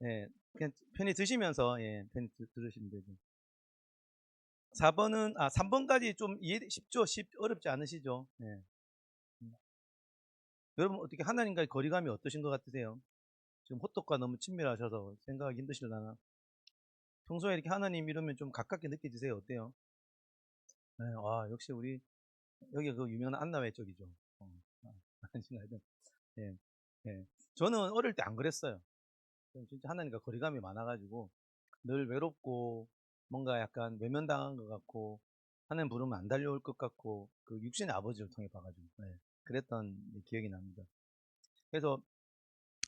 예, 그냥 편히 드시면서, 예, 편히 들으시면 되죠. 4번은, 3번까지 좀 쉽죠? 어렵지 않으시죠? 예. 여러분, 어떻게 하나님과의 거리감이 어떠신 것 같으세요? 지금 호떡과 너무 친밀하셔서 생각하기 힘드실라나? 평소에 이렇게 하나님 이러면 좀 가깝게 느껴지세요? 어때요? 네, 역시 우리, 여기 그 유명한 안나회 쪽이죠. 아신가요? 예, 예. 저는 어릴 때 안 그랬어요. 저는 진짜 하나님과 거리감이 많아가지고 늘 외롭고 뭔가 약간 외면당한 것 같고 하나님 부르면 안 달려올 것 같고 그 육신의 아버지를 통해 봐가지고 그랬던 기억이 납니다. 그래서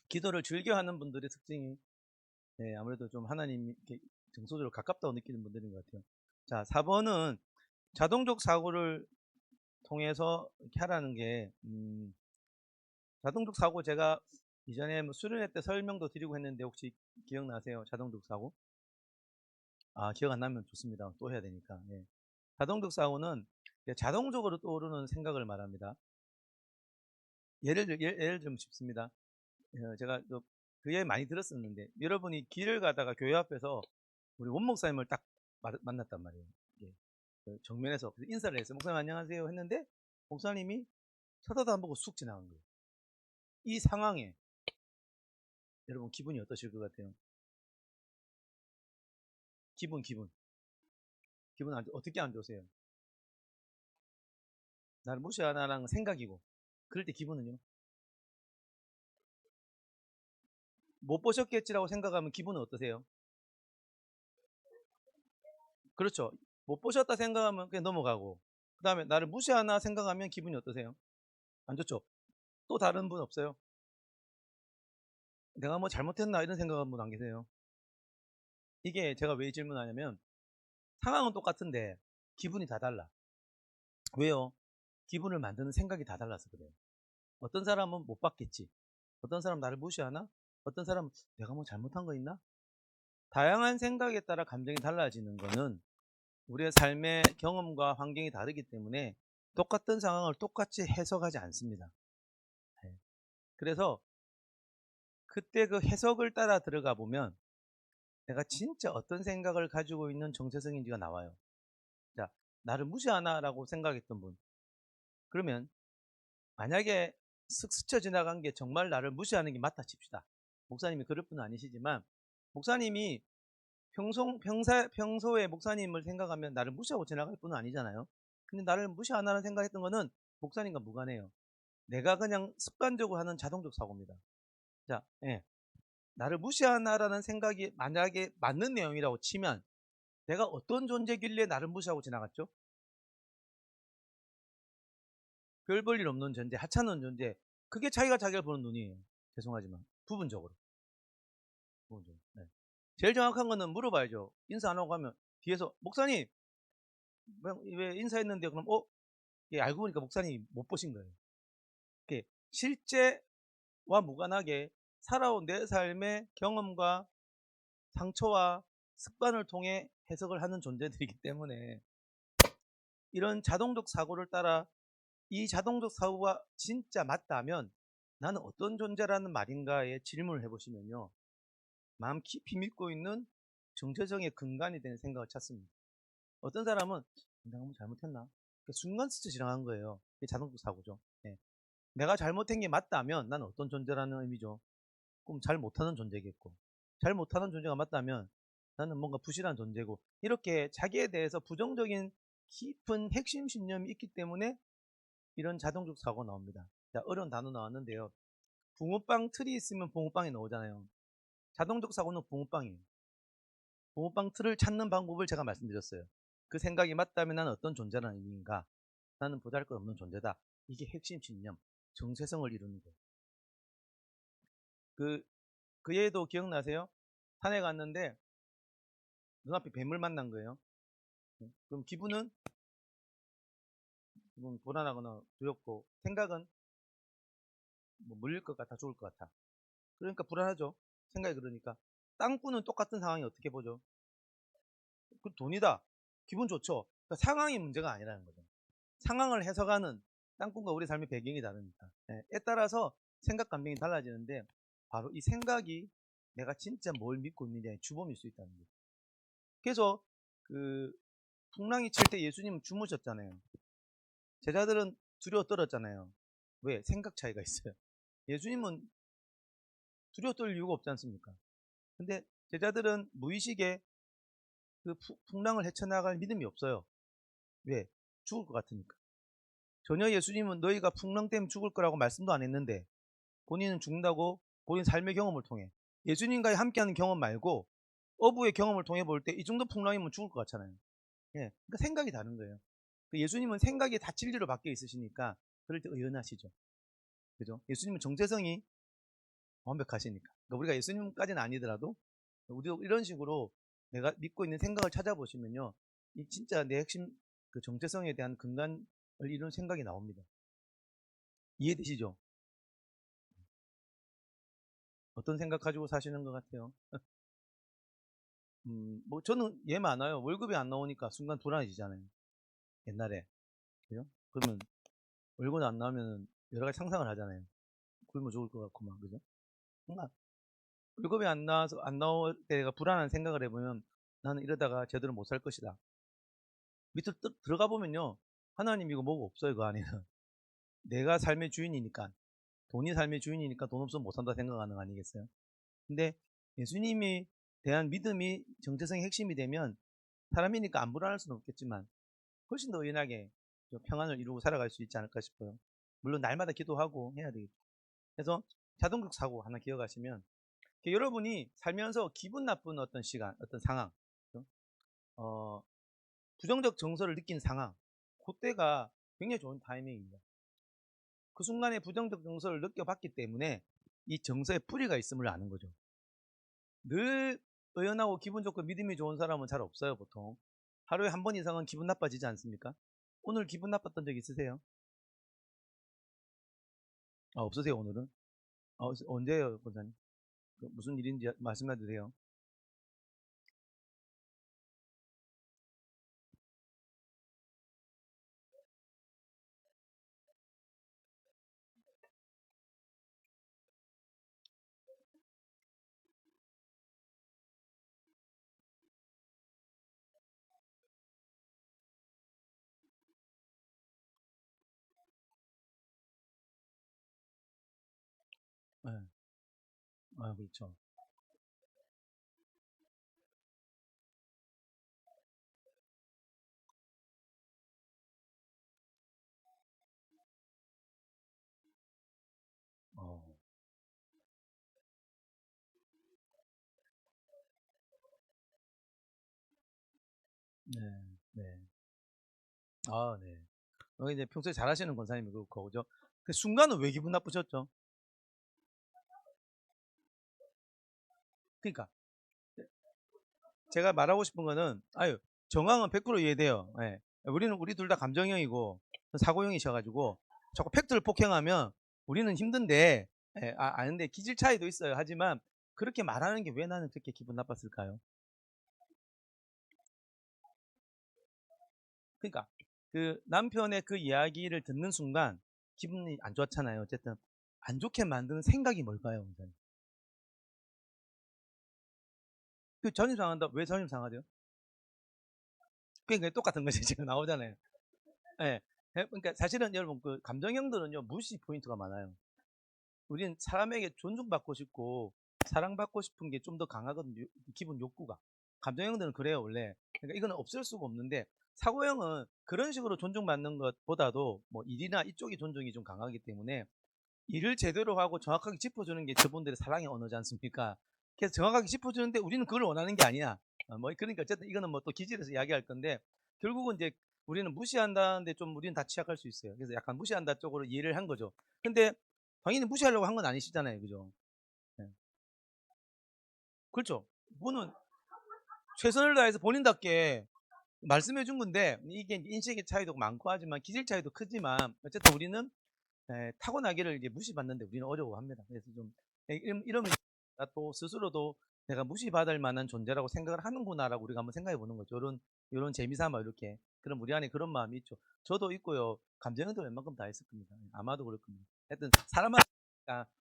기도를 즐겨하는 분들의 특징이 아무래도 좀 하나님 이렇게 정서적으로 가깝다고 느끼는 분들인 것 같아요. 자, 4번은 자동적 사고를 통해서 이렇게 하라는 게 자동적 사고 제가 이전에 뭐 수련회 때 설명도 드리고 했는데 혹시 기억나세요? 자동적 사고? 기억 안 나면 좋습니다. 또 해야 되니까. 예. 자동적 사고는 자동적으로 떠오르는 생각을 말합니다. 예를 좀 쉽습니다. 제가 그 예를 많이 들었었는데 여러분이 길을 가다가 교회 앞에서 우리 원 목사님을 딱 만났단 말이에요. 예. 정면에서 인사를 했어요. 목사님 안녕하세요 했는데 목사님이 쳐다도 안 보고 쑥 지나간 거예요. 이 상황에 여러분 기분이 어떠실 것 같아요? 기분 어떻게 안 좋으세요? 나를 무시하나라는 생각이고 그럴 때 기분은요? 못 보셨겠지라고 생각하면 기분은 어떠세요? 그렇죠. 못 보셨다 생각하면 그냥 넘어가고 그 다음에 나를 무시하나 생각하면 기분이 어떠세요? 안 좋죠. 또 다른 분 없어요? 내가 뭐 잘못했나 이런 생각하는 분 안 계세요? 이게 제가 왜 질문하냐면 상황은 똑같은데 기분이 다 달라. 왜요? 기분을 만드는 생각이 다 달라서 그래요. 어떤 사람은 못 받겠지. 어떤 사람은 나를 무시하나? 어떤 사람은 내가 뭐 잘못한 거 있나? 다양한 생각에 따라 감정이 달라지는 거는 우리의 삶의 경험과 환경이 다르기 때문에 똑같은 상황을 똑같이 해석하지 않습니다. 네. 그래서 그때 그 해석을 따라 들어가 보면 내가 진짜 어떤 생각을 가지고 있는 정체성인지가 나와요. 자, 나를 무시하나라고 생각했던 분. 그러면 만약에 슥 스쳐 지나간 게 정말 나를 무시하는 게 맞다 칩시다. 목사님이 그럴 분은 아니시지만 목사님이 평소에 목사님을 생각하면 나를 무시하고 지나갈 분은 아니잖아요. 근데 나를 무시하나라는 생각했던 거는 목사님과 무관해요. 내가 그냥 습관적으로 하는 자동적 사고입니다. 자, 나를 무시하나라는 생각이 만약에 맞는 내용이라고 치면 내가 어떤 존재길래 나를 무시하고 지나갔죠? 별 볼 일 없는 존재, 하찮은 존재. 그게 자기가 자기를 보는 눈이에요. 죄송하지만 부분적으로. 네. 제일 정확한 거는 물어봐야죠. 인사 안 하고 가면 뒤에서 목사님 왜 인사했는데 그럼 알고 보니까 목사님이 못 보신 거예요. 실제와 무관하게 살아온 내 삶의 경험과 상처와 습관을 통해 해석을 하는 존재들이기 때문에 이런 자동적 사고를 따라 이 자동적 사고가 진짜 맞다면 나는 어떤 존재라는 말인가에 질문을 해보시면요. 마음 깊이 믿고 있는 정체성의 근간이 되는 생각을 찾습니다. 어떤 사람은 내가 뭐 잘못했나? 순간 스쳐 지나간 거예요. 이게 자동적 사고죠. 예. 내가 잘못한 게 맞다면 나는 어떤 존재라는 의미죠. 그럼 잘 못하는 존재겠고 잘 못하는 존재가 맞다면 나는 뭔가 부실한 존재고 이렇게 자기에 대해서 부정적인 깊은 핵심 신념이 있기 때문에 이런 자동적 사고가 나옵니다. 자, 어려운 단어 나왔는데요. 붕어빵 틀이 있으면 붕어빵이 나오잖아요. 자동적 사고는 붕어빵이에요. 붕어빵 틀을 찾는 방법을 제가 말씀드렸어요. 그 생각이 맞다면 나는 어떤 존재라는 의미인가? 나는 보잘것없는 존재다. 이게 핵심 신념, 정체성을 이루는 거예요. 그 예도 기억나세요? 산에 갔는데 눈앞에 뱀을 만난 거예요. 그럼 기분은 불안하거나 두렵고 생각은 뭐 물릴 것 같아, 죽을 것 같아. 그러니까 불안하죠. 생각이 그러니까. 땅꾼은 똑같은 상황이 어떻게 보죠? 그 돈이다. 기분 좋죠. 그러니까 상황이 문제가 아니라는 거죠. 상황을 해석하는 땅꾼과 우리 삶의 배경이 다르니까. 에 따라서 생각 감정이 달라지는데 바로 이 생각이 내가 진짜 뭘 믿고 있느냐의 주범일 수 있다는 거예요. 그래서 그 풍랑이 칠 때 예수님은 주무셨잖아요. 제자들은 두려워 떨었잖아요. 왜? 생각 차이가 있어요. 예수님은 두려워 떨 이유가 없지 않습니까? 근데 제자들은 무의식에 그 풍랑을 헤쳐나갈 믿음이 없어요. 왜? 죽을 것 같으니까. 전혀 예수님은 너희가 풍랑 때문에 죽을 거라고 말씀도 안 했는데 본인은 죽는다고 본인 삶의 경험을 통해 예수님과 함께하는 경험 말고 어부의 경험을 통해 볼 때 이 정도 풍랑이면 죽을 것 같잖아요. 예, 그러니까 생각이 다른 거예요. 예수님은 생각이 다 진리로 바뀌어 있으시니까 그럴 때 의연하시죠. 그죠? 예수님은 정체성이 완벽하시니까. 그러니까 우리가 예수님까지는 아니더라도 우리도 이런 식으로 내가 믿고 있는 생각을 찾아보시면요, 이 진짜 내 핵심 그 정체성에 대한 근간을 이룬 생각이 나옵니다. 이해되시죠? 어떤 생각 가지고 사시는 것 같아요? 뭐 저는 얘 많아요. 월급이 안 나오니까 순간 불안해지잖아요. 옛날에. 그죠? 그러면 월급 안 나오면 여러 가지 상상을 하잖아요. 굶어 죽을 것 같고 막 그죠? 뭔가 월급이 안 나올 때가 불안한 생각을 해보면 나는 이러다가 제대로 못 살 것이다. 밑으로 들어가 보면요, 하나님이고 뭐고 없어요. 그 안에는. 내가 삶의 주인이니까, 돈이 삶의 주인이니까 돈 없으면 못 산다 생각하는 거 아니겠어요? 근데 예수님이 대한 믿음이 정체성의 핵심이 되면 사람이니까 안 불안할 수는 없겠지만 훨씬 더 의연하게 평안을 이루고 살아갈 수 있지 않을까 싶어요. 물론 날마다 기도하고 해야 되겠죠. 그래서 자동극 사고 하나 기억하시면, 여러분이 살면서 기분 나쁜 어떤 시간, 어떤 상황, 어, 부정적 정서를 느낀 상황, 그때가 굉장히 좋은 타이밍입니다. 그 순간에 부정적 정서를 느껴봤기 때문에 이 정서에 뿌리가 있음을 아는 거죠. 늘 의연하고 기분 좋고 믿음이 좋은 사람은 잘 없어요, 보통. 하루에 한 번 이상은 기분 나빠지지 않습니까? 오늘 기분 나빴던 적 있으세요? 아, 없으세요, 오늘은? 언제요, 권사님? 무슨 일인지 말씀해 주세요. 네. 아, 그렇죠. 어, 네, 네. 아, 네. 이제 평소에 잘하시는 권사님이 그렇고, 그죠? 그 순간은 왜 기분 나쁘셨죠? 그러니까, 제가 말하고 싶은 거는, 아유, 정황은 100% 이해돼요. 예. 우리 둘 다 감정형이고, 사고형이셔가지고, 자꾸 팩트를 폭행하면 우리는 힘든데, 예, 아는데 기질 차이도 있어요. 하지만, 그렇게 말하는 게 왜 나는 그렇게 기분 나빴을까요? 그러니까, 그 남편의 그 이야기를 듣는 순간, 기분이 안 좋았잖아요. 어쨌든, 안 좋게 만드는 생각이 뭘까요? 원장님? 그 자존심 상한다. 왜 자존심 상하죠? 그러니까 똑같은 것이 지금 나오잖아요. 예. 그러니까 사실은 여러분 그 감정형들은요 무시 포인트가 많아요. 우리는 사람에게 존중받고 싶고 사랑받고 싶은 게 좀 더 강하거든요. 기본 욕구가. 감정형들은 그래요 원래. 그러니까 이거는 없앨 수가 없는데 사고형은 그런 식으로 존중받는 것보다도 뭐 일이나 이쪽이 존중이 좀 강하기 때문에 일을 제대로 하고 정확하게 짚어주는 게 저분들의 사랑의 언어지 않습니까? 그래서 정확하게 짚어주는데 우리는 그걸 원하는 게 아니야. 뭐 그러니까 어쨌든 이거는 뭐 또 기질에서 이야기할 건데 결국은 이제 우리는 무시한다는데 좀 우리는 다 취약할 수 있어요. 그래서 약간 무시한다 쪽으로 이해를 한 거죠. 근데 당연히 무시하려고 한 건 아니시잖아요, 그죠? 네. 그렇죠. 그분은 최선을 다해서 본인답게 말씀해 준 건데 이게 인식의 차이도 많고 하지만 기질 차이도 크지만 어쨌든 우리는 타고나기를 이제 무시받는데 우리는 어려워합니다. 그래서 좀 이러면 또 스스로도 내가 무시받을 만한 존재라고 생각을 하는구나라고 우리가 한번 생각해 보는 거죠. 이런 재미삼아 이렇게. 그럼 우리 안에 그런 마음이 있죠. 저도 있고요. 감정도 웬만큼 다 있을 겁니다. 아마도 그럴 겁니다. 하여튼 사람마다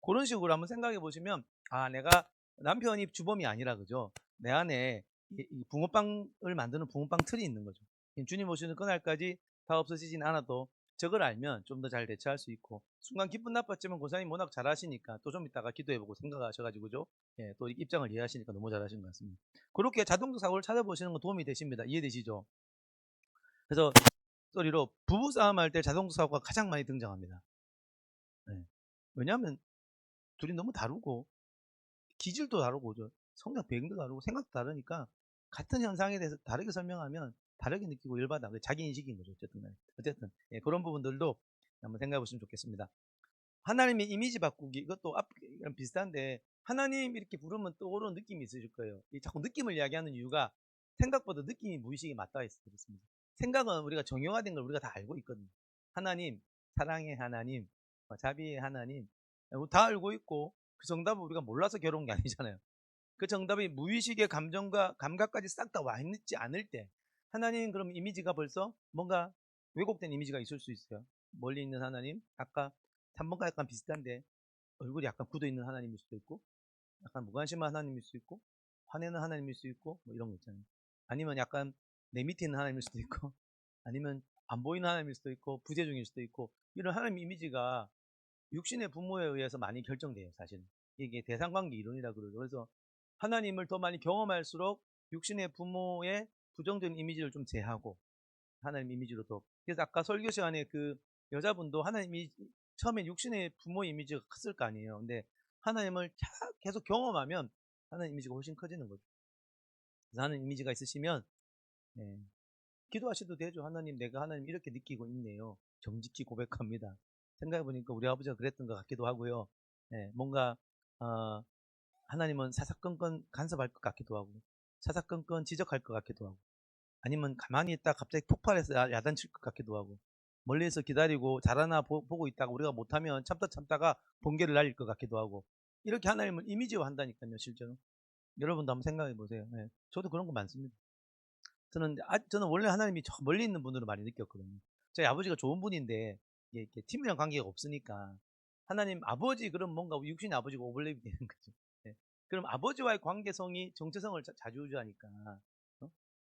그런 식으로 한번 생각해 보시면 아 내가 남편이 주범이 아니라 그죠. 내 안에 이 붕어빵을 만드는 붕어빵 틀이 있는 거죠. 주님 오시는 그날까지 다 없어지진 않아도 저걸 알면 좀 더 잘 대처할 수 있고, 순간 기분 나빴지만 고사님 워낙 잘하시니까 또 좀 이따가 기도해보고 생각하셔가지고 그죠. 예, 또 입장을 이해하시니까 너무 잘하신 것 같습니다. 그렇게 자동적 사고를 찾아보시는 건 도움이 되십니다. 이해되시죠? 그래서 소리로 부부싸움 할 때 자동적 사고가 가장 많이 등장합니다. 예. 왜냐하면 둘이 너무 다르고 기질도 다르고 성장 배경도 다르고 생각도 다르니까 같은 현상에 대해서 다르게 설명하면 다르게 느끼고 열받아. 자기 인식인 거죠. 어쨌든 예, 그런 부분들도 한번 생각해 보시면 좋겠습니다. 하나님의 이미지 바꾸기, 이것도 앞이랑 비슷한데, 하나님 이렇게 부르면 떠오르는 느낌이 있으실 거예요. 자꾸 느낌을 이야기하는 이유가 생각보다 느낌이 무의식에 맞닿아 있어서 그렇습니다. 생각은 우리가 정형화된 걸 우리가 다 알고 있거든요. 하나님, 사랑의 하나님, 자비의 하나님, 다 알고 있고 그 정답을 우리가 몰라서 괴로운 게 아니잖아요. 그 정답이 무의식의 감정과 감각까지 싹 다 와 있지 않을 때, 하나님 그럼 이미지가 벌써 뭔가 왜곡된 이미지가 있을 수 있어요. 멀리 있는 하나님, 아까 3번과 약간 비슷한데 얼굴이 약간 굳어 있는 하나님일 수도 있고, 약간 무관심한 하나님일 수도 있고, 화내는 하나님일 수도 있고, 뭐 이런 거 있잖아요. 아니면 약간 내 밑에 있는 하나님일 수도 있고, 아니면 안 보이는 하나님일 수도 있고, 부재중일 수도 있고, 이런 하나님 이미지가 육신의 부모에 의해서 많이 결정돼요, 사실은. 이게 대상관계 이론이라 그러죠. 그래서 하나님을 더 많이 경험할수록 육신의 부모의 부정적인 이미지를 좀 제하고 하나님 이미지로 더. 그래서 아까 설교 시간에 그 여자분도 하나님이 처음에 육신의 부모 이미지가 컸을 거 아니에요. 근데 하나님을 계속 경험하면 하나님 이미지가 훨씬 커지는 거죠. 그래서 하나님 이미지가 있으시면 예, 기도하셔도 되죠. 하나님, 내가 하나님 이렇게 느끼고 있네요. 정직히 고백합니다. 생각해보니까 우리 아버지가 그랬던 것 같기도 하고요. 예, 뭔가 하나님은 사사건건 간섭할 것 같기도 하고, 사사건건 지적할 것 같기도 하고, 아니면 가만히 있다 갑자기 폭발해서 야단칠 것 같기도 하고, 멀리서 기다리고 잘하나 보고 있다가 우리가 못하면 참다가 번개를 날릴 것 같기도 하고, 이렇게 하나님을 이미지화 한다니까요, 실제로. 여러분도 한번 생각해 보세요. 네, 저도 그런 거 많습니다. 저는 원래 하나님이 저 멀리 있는 분으로 많이 느꼈거든요. 저희 아버지가 좋은 분인데 이게 팀이랑 관계가 없으니까 하나님 아버지, 그럼 뭔가 육신의 아버지가 오버랩이 되는 거죠. 네. 그럼 아버지와의 관계성이 정체성을 좌지우지하니까.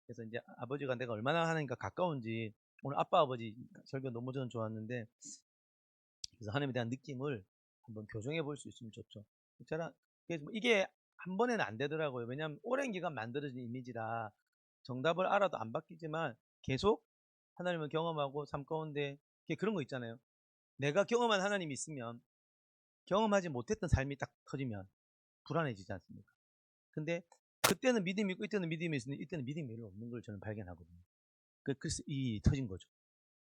그래서 이제 아버지가 내가 얼마나 하나님과 가까운지, 오늘 아빠 아버지 설교 너무 저는 좋았는데, 그래서 하나님에 대한 느낌을 한번 교정해 볼 수 있으면 좋죠. 그래서 이게 한 번에는 안 되더라고요. 왜냐하면 오랜 기간 만들어진 이미지라 정답을 알아도 안 바뀌지만 계속 하나님을 경험하고 삶 가운데 그런 거 있잖아요. 내가 경험한 하나님이 있으면 경험하지 못했던 삶이 딱 터지면 불안해지지 않습니까? 근데 그때는 믿음이 있고 이때는 믿음이 있으니 이때는 믿음이 별로 없는 걸 저는 발견하거든요. 그래서 이 일이 터진 거죠.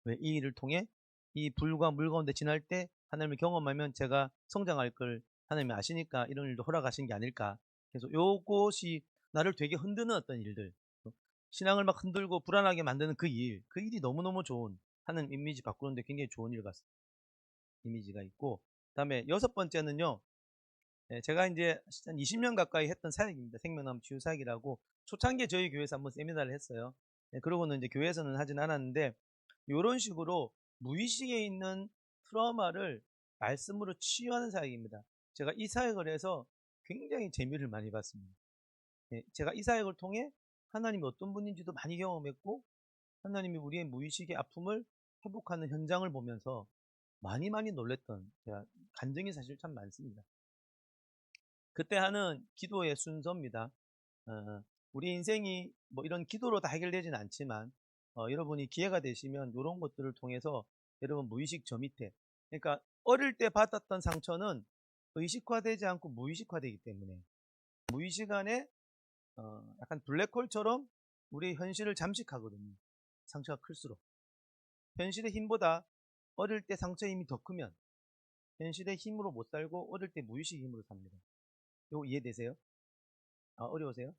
왜? 이 일을 통해 이 불과 물 가운데 지날 때 하나님을 경험하면 제가 성장할 걸 하나님이 아시니까 이런 일도 허락하신 게 아닐까. 그래서 요것이 나를 되게 흔드는 어떤 일들, 신앙을 막 흔들고 불안하게 만드는 그 일이 너무너무 좋은, 하나님 이미지 바꾸는데 굉장히 좋은 일 같습니다. 이미지가 있고, 그다음에 여섯 번째는요. 제가 이제 한 20년 가까이 했던 사역입니다. 생명나무 치유 사역이라고 초창기에 저희 교회에서 한번 세미나를 했어요. 그러고는 이제 교회에서는 하진 않았는데, 이런 식으로 무의식에 있는 트라우마를 말씀으로 치유하는 사역입니다. 제가 이 사역을 해서 굉장히 재미를 많이 봤습니다. 제가 이 사역을 통해 하나님이 어떤 분인지도 많이 경험했고, 하나님이 우리의 무의식의 아픔을 회복하는 현장을 보면서 많이 놀랬던 제가 간증이 사실 참 많습니다. 그때 하는 기도의 순서입니다. 우리 인생이 뭐 이런 기도로 다 해결되지는 않지만, 여러분이 기회가 되시면 이런 것들을 통해서 여러분 무의식 저 밑에, 그러니까 어릴 때 받았던 상처는 의식화되지 않고 무의식화되기 때문에 무의식 안에 약간 블랙홀처럼 우리 현실을 잠식하거든요. 상처가 클수록 현실의 힘보다 어릴 때 상처의 힘이 더 크면 현실의 힘으로 못 살고 어릴 때 무의식 힘으로 삽니다. 이거 이해되세요? 어려우세요?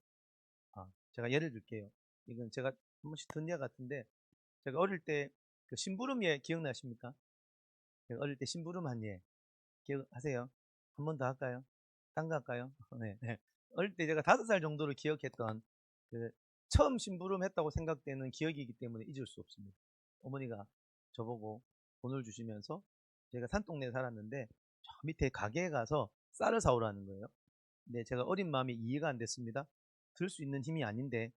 제가 예를 들게요. 이건 제가 한 번씩 든 예 같은데, 제가 어릴 때 그 심부름 예 기억나십니까? 제가 어릴 때 심부름 한 예 기억하세요? 한 번 더 할까요? 딴 거 할까요? 네, 네. 어릴 때 제가 5살 정도를 기억했던 그 처음 심부름 했다고 생각되는 기억이기 때문에 잊을 수 없습니다. 어머니가 저보고 돈을 주시면서, 제가 산동네에 살았는데 저 밑에 가게에 가서 쌀을 사오라는 거예요. 네, 제가 어린 마음이 이해가 안 됐습니다. 들 수 있는 힘이 아닌데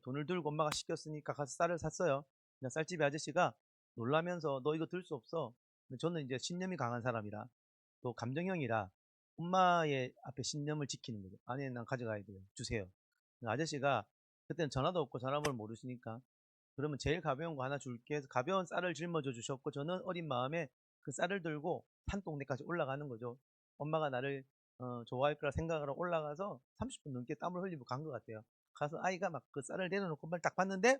돈을 들고 엄마가 시켰으니까 가서 쌀을 샀어요. 그냥 쌀집의 아저씨가 놀라면서 너 이거 들 수 없어. 근데 저는 이제 신념이 강한 사람이라 또 감정형이라 엄마의 앞에 신념을 지키는 거죠. 아니, 난 가져가야 돼요. 주세요. 아저씨가 그때는 전화도 없고 전화번호 모르시니까 그러면 제일 가벼운 거 하나 줄게 해서 가벼운 쌀을 짊어져 주셨고 저는 어린 마음에 그 쌀을 들고 산동네까지 올라가는 거죠. 엄마가 나를 좋아할 거라 생각하러 올라가서 30분 넘게 땀을 흘리고 간 것 같아요. 가서 아이가 막 그 쌀을 내려놓고 말 딱 봤는데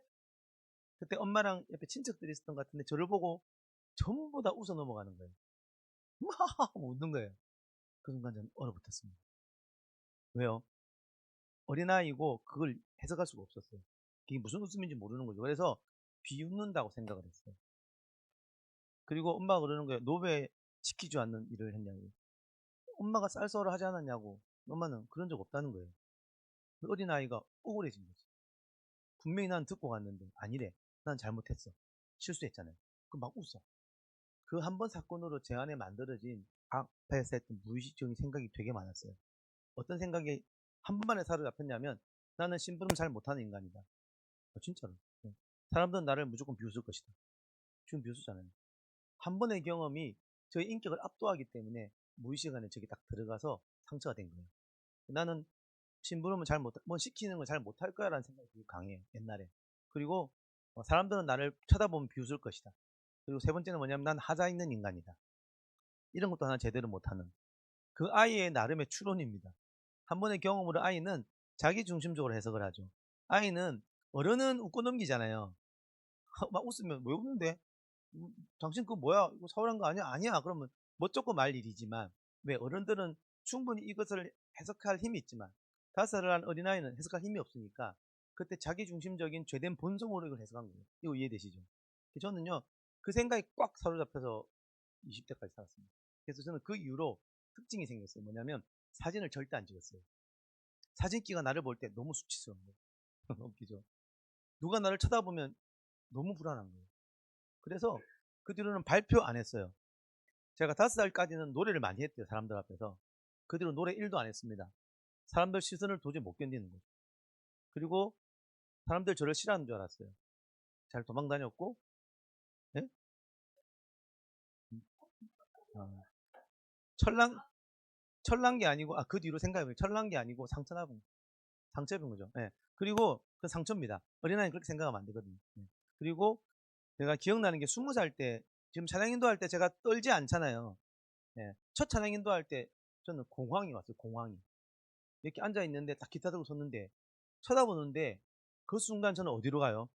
그때 엄마랑 옆에 친척들이 있었던 것 같은데 저를 보고 전부 다 웃어 넘어가는 거예요. 막 웃는 거예요. 그 순간 저는 얼어붙었습니다. 왜요? 어린아이고 그걸 해석할 수가 없었어요. 그게 무슨 웃음인지 모르는 거죠. 그래서 비웃는다고 생각을 했어요. 그리고 엄마가 그러는 거예요. 너 왜 시키지 않는 일을 했냐고. 엄마가 쌀쌀을 하지 않았냐고. 엄마는 그런 적 없다는 거예요. 그 어린아이가 억울해진 거죠. 분명히 난 듣고 갔는데 아니래. 난 잘못했어. 실수했잖아요. 그럼 막 웃어. 그 한 번 사건으로 제 안에 만들어진 앞에서 했던 무의식적인 생각이 되게 많았어요. 어떤 생각이 한 번만에 사로잡혔냐면 나는 심부름 잘 못하는 인간이다. 진짜로. 네. 사람들은 나를 무조건 비웃을 것이다. 지금 비웃잖아요. 한 번의 경험이 저의 인격을 압도하기 때문에 무의식 안에 저기 딱 들어가서 상처가 된 거예요. 나는 심부름은 뭐 시키는 걸 잘 못할 거야 라는 생각이 되게 강해요. 옛날에. 그리고 사람들은 나를 쳐다보면 비웃을 것이다. 그리고 세 번째는 뭐냐면 난 하자 있는 인간이다. 이런 것도 하나 제대로 못하는. 그 아이의 나름의 추론입니다. 한 번의 경험으로 아이는 자기 중심적으로 해석을 하죠. 아이는 어른은 웃고 넘기잖아요. 막 웃으면 왜 웃는데? 당신 그거 뭐야? 이거 서운한 거 아니야? 아니야. 그러면 멋쩍고 말 일이지만 왜 어른들은 충분히 이것을 해석할 힘이 있지만 5살을 한 어린아이는 해석할 힘이 없으니까 그때 자기 중심적인 죄된 본성으로 이걸 해석한 거예요. 이거 이해되시죠? 저는요 그 생각이 꽉 사로잡혀서 20대까지 살았습니다. 그래서 저는 그 이후로 특징이 생겼어요. 뭐냐면 사진을 절대 안 찍었어요. 사진기가 나를 볼 때 너무 수치스러운 거예요. 웃기죠? 누가 나를 쳐다보면 너무 불안한 거예요. 그래서 그 뒤로는 발표 안 했어요. 제가 5살까지는 노래를 많이 했대요. 사람들 앞에서. 그 뒤로 노래 1도 안 했습니다. 사람들 시선을 도저히 못 견디는 거죠. 그리고 사람들 저를 싫어하는 줄 알았어요. 잘 도망 다녔고, 예? 어, 철난 게 아니고, 그 뒤로 생각해보면 철난 게 아니고 상처 입은 거죠. 예. 그리고 그 상처입니다. 어린아이는 그렇게 생각하면 안 되거든요. 예. 그리고 제가 기억나는 게 20살 때, 지금 찬양인도 할 때 제가 떨지 않잖아요. 예. 첫 찬양인도 할 때 저는 공황이 왔어요. 공황이. 이렇게 앉아 있는데 딱 기타 들고 섰는데 쳐다보는데 그 순간 저는 어디로 가요?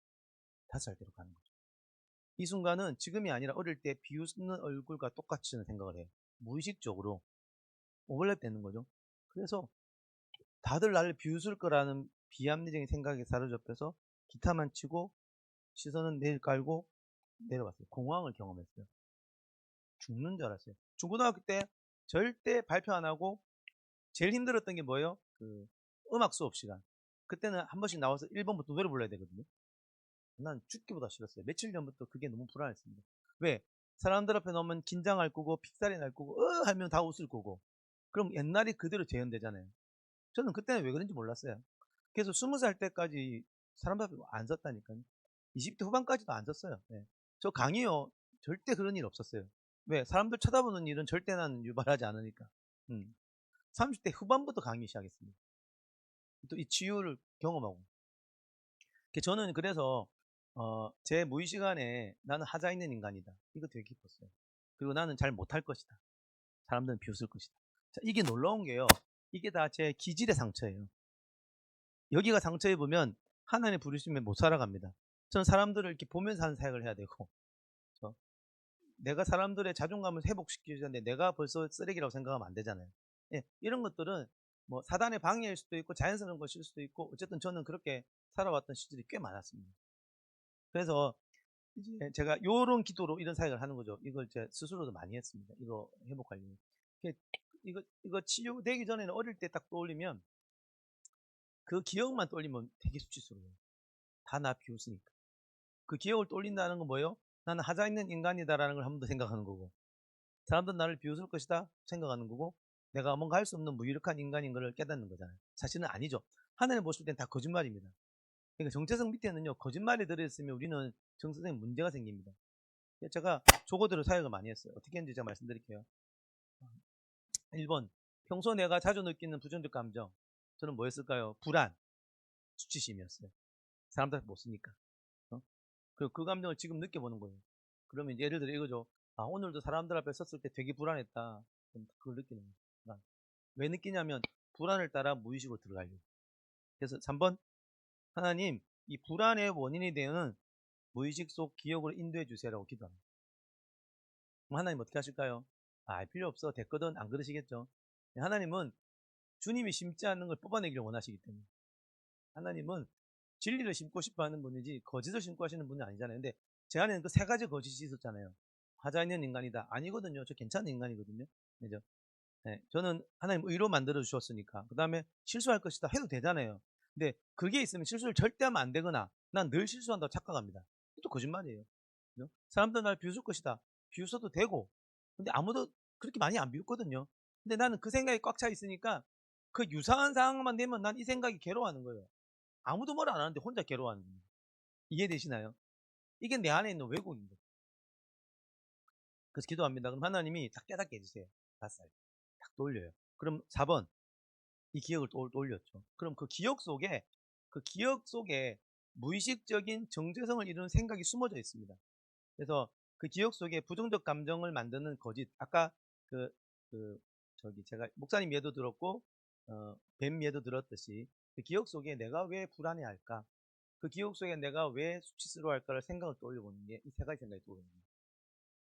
5살 때로 가는 거죠. 이 순간은 지금이 아니라 어릴 때 비웃는 얼굴과 똑같이 저는 생각을 해요. 무의식적으로 오버랩 되는 거죠. 그래서 다들 나를 비웃을 거라는 비합리적인 생각에 사로잡혀서 기타만 치고 시선은 내일 깔고 내려왔어요. 공황을 경험했어요. 죽는 줄 알았어요. 중고등학교 때 절대 발표 안 하고 제일 힘들었던 게 뭐예요? 그 음악 수업 시간. 그때는 한 번씩 나와서 1번부터 노래 불러야 되거든요. 난 죽기보다 싫었어요. 며칠 전부터 그게 너무 불안했습니다. 왜? 사람들 앞에 나오면 긴장할 거고 픽살이 날 거고 하면 다 웃을 거고 그럼 옛날이 그대로 재현되잖아요. 저는 그때는 왜 그런지 몰랐어요. 그래서 20살 때까지 사람들 앞에 안 섰다니까요. 20대 후반까지도 안 섰어요. 네. 저 강의요. 절대 그런 일 없었어요. 왜? 사람들 쳐다보는 일은 절대 난 유발하지 않으니까. 30대 후반부터 강의 시작했습니다. 또 이 치유를 경험하고. 저는 그래서 제 무의식 안에 나는 하자 있는 인간이다. 이거 되게 깊었어요. 그리고 나는 잘 못할 것이다. 사람들은 비웃을 것이다. 자, 이게 놀라운 게요. 이게 다 제 기질의 상처예요. 여기가 상처에 보면 하나님 부르시면 못 살아갑니다. 저는 사람들을 이렇게 보면서 하는 사역을 해야 되고 내가 사람들의 자존감을 회복시키는데 내가 벌써 쓰레기라고 생각하면 안 되잖아요. 예, 이런 것들은 뭐 사단의 방해일 수도 있고 자연스러운 것일 수도 있고 어쨌든 저는 그렇게 살아왔던 시절이 꽤 많았습니다. 그래서 이제 제가 요런 기도로 이런 사역을 하는 거죠. 이걸 제 스스로도 많이 했습니다. 이거 회복하려면. 이거 치유되기 전에는 어릴 때 딱 떠올리면 그 기억만 떠올리면 되게 수치스러워요. 다 나 비웃으니까. 그 기억을 떠올린다는 건 뭐예요? 나는 하자 있는 인간이다라는 걸 한 번 더 생각하는 거고 사람들은 나를 비웃을 것이다 생각하는 거고 내가 뭔가 할 수 없는 무기력한 인간인 걸 깨닫는 거잖아요. 사실은 아니죠. 하나님 보실 땐 다 거짓말입니다. 그러니까 정체성 밑에는요, 거짓말이 들어있으면 우리는 정체성에 문제가 생깁니다. 제가 조거들을 사역을 많이 했어요. 어떻게 했는지 제가 말씀드릴게요. 1번, 평소 내가 자주 느끼는 부정적 감정. 저는 뭐였을까요? 불안, 수치심이었어요. 사람들한테 못 쓰니까. 그리고 그 감정을 지금 느껴보는 거예요. 그러면 이제 예를 들어 이거죠. 아, 오늘도 사람들 앞에 섰을 때 되게 불안했다. 그럼 그걸 느끼는 거예요. 불안. 왜 느끼냐면 불안을 따라 무의식으로 들어가려고. 그래서 3번, 하나님, 이 불안의 원인이 되는 무의식 속 기억으로 인도해 주세요라고 기도합니다. 그럼 하나님 어떻게 하실까요? 아, 필요 없어. 됐거든. 안 그러시겠죠. 하나님은 주님이 심지 않는 걸 뽑아내기를 원하시기 때문에. 하나님은 진리를 심고 싶어 하는 분이지 거짓을 심고 하시는 분은 아니잖아요. 근데 제 안에는 그 세 가지 거짓이 있었잖아요. 화자 있는 인간이다. 아니거든요. 저 괜찮은 인간이거든요. 그죠? 네, 저는 하나님 의로 만들어 주셨으니까. 그 다음에 실수할 것이다 해도 되잖아요. 근데 그게 있으면 실수를 절대 하면 안 되거나 난 늘 실수한다고 착각합니다. 또 거짓말이에요. 그죠? 사람들 날 비웃을 것이다. 비웃어도 되고. 근데 아무도 그렇게 많이 안 비웃거든요. 근데 나는 그 생각이 꽉 차 있으니까 그 유사한 상황만 되면 난 이 생각이 괴로워하는 거예요. 아무도 뭘 안 하는데 혼자 괴로워하는 거예요. 이해되시나요? 이게 내 안에 있는 왜곡인 거예요. 그래서 기도합니다. 그럼 하나님이 딱 깨닫게 해주세요. 5살. 딱 돌려요. 그럼 4번. 이 기억을 올렸죠. 그럼 그 기억 속에 무의식적인 정체성을 이루는 생각이 숨어져 있습니다. 그래서 그 기억 속에 부정적 감정을 만드는 거짓. 아까 그, 저기 제가 목사님 예도 들었고, 뱀 예도 들었듯이 그 기억 속에 내가 왜 불안해 할까? 그 기억 속에 내가 왜 수치스러워 할까를 생각을 떠올려보는 게 이 세 가지 생각이 떠오르는 거예요.